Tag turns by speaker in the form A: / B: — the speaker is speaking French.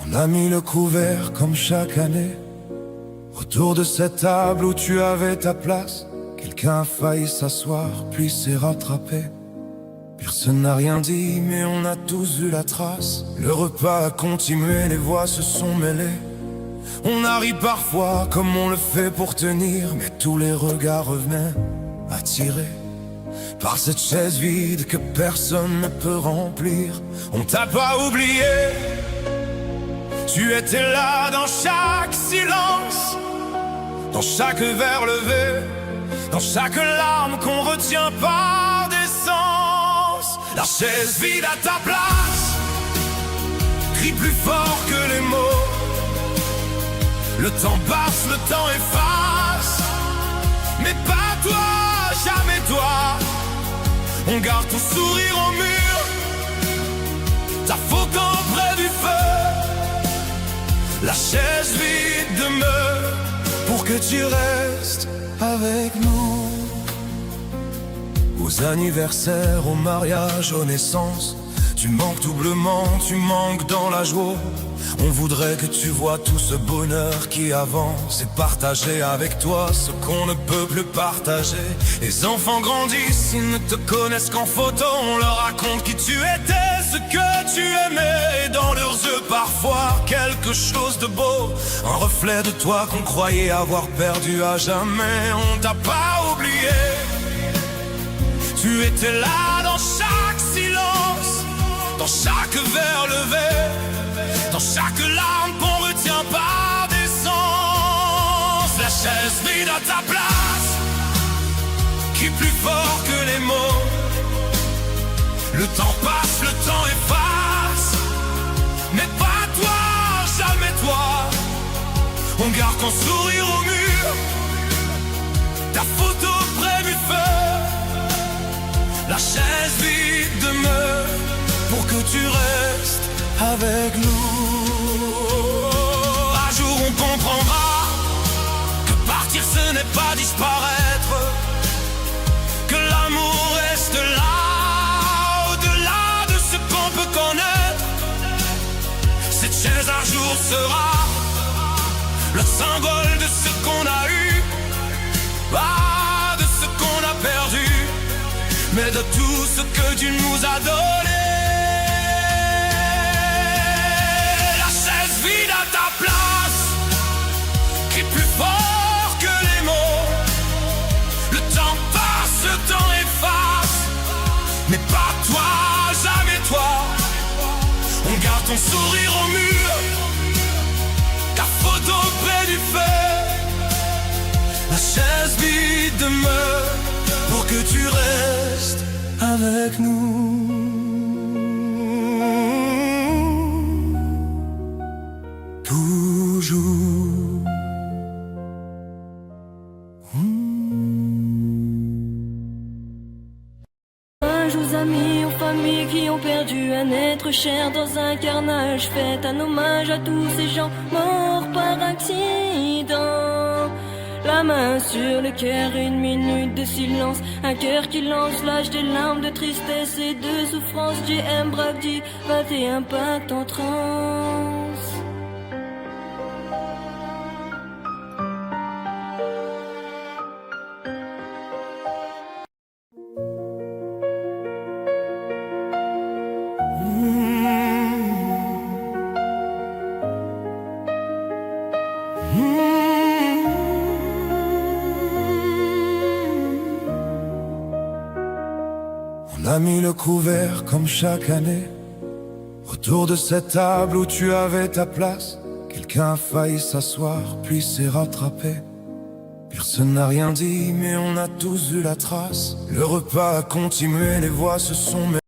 A: On a mis le couvert comme chaque année autour de cette table où tu avais ta place. Quelqu'un a failli s'asseoir puis s'est rattrapé. Personne n'a rien dit mais on a tous vu la trace. Le repas a continué, les voix se sont mêlées. On a ri parfois comme on le fait pour tenir, mais tous les regards revenaient attirés par cette chaise vide que personne ne peut remplir. On t'a pas oublié, tu étais là dans chaque silence, dans chaque verre levé, dans chaque larme qu'on retient par décence. La chaise vide à ta place crie plus fort que les mots. Le temps passe, le temps efface, mais pas toi, jamais toi. On garde ton sourire au mur, ta photo près du feu. La chaise vide demeure pour que tu restes avec nous. Aux anniversaires, aux mariages, aux naissances, tu manques doublement, tu manques dans la joie. On voudrait que tu vois tout ce bonheur qui avance et partager avec toi ce qu'on ne peut plus partager. Les enfants grandissent, ils ne te connaissent qu'en photo. On leur raconte qui tu étais, ce que tu aimais, et dans leurs yeux parfois quelque chose de beau, un reflet de toi qu'on croyait avoir perdu à jamais. On t'a pas oublié, tu étais là dans chaque silence, dans chaque verre levé, dans chaque larme qu'on retient par décence. La chaise vide à ta place crie plus fort que les mots. Le temps passe, le temps efface, mais pas toi, jamais toi. On garde ton sourire au mur, ta photo près du feu. La chaise vide demeure pour que tu restes avec nous. Un jour on comprendra que partir ce n'est pas disparaître, que l'amour reste là, au-delà de ce qu'on peut connaître. Cette chaise un jour sera le symbole de ce qu'on a eu, pas de ce qu'on a perdu, mais de tout ce que Dieu nous a donné. Vide à ta place, crie plus fort que les mots. Le temps passe, le temps efface, mais pas toi, jamais toi. On garde ton sourire au mur, ta photo près du feu. La chaise vide demeure pour que tu restes avec nous.
B: Aux amis, aux familles qui ont perdu un être cher dans un carnage. Faites un hommage à tous ces gens morts par accident. La main sur le cœur, une minute de silence. Un cœur qui lance lâche des larmes de tristesse et de souffrance. JM Bravdi, 21 pactes en transe.
A: On a mis le couvert comme chaque année autour de cette table où tu avais ta place. Quelqu'un a failli s'asseoir puis s'est rattrapé. Personne n'a rien dit mais on a tous vu la trace. Le repas a continué, les voix se sont mêlées.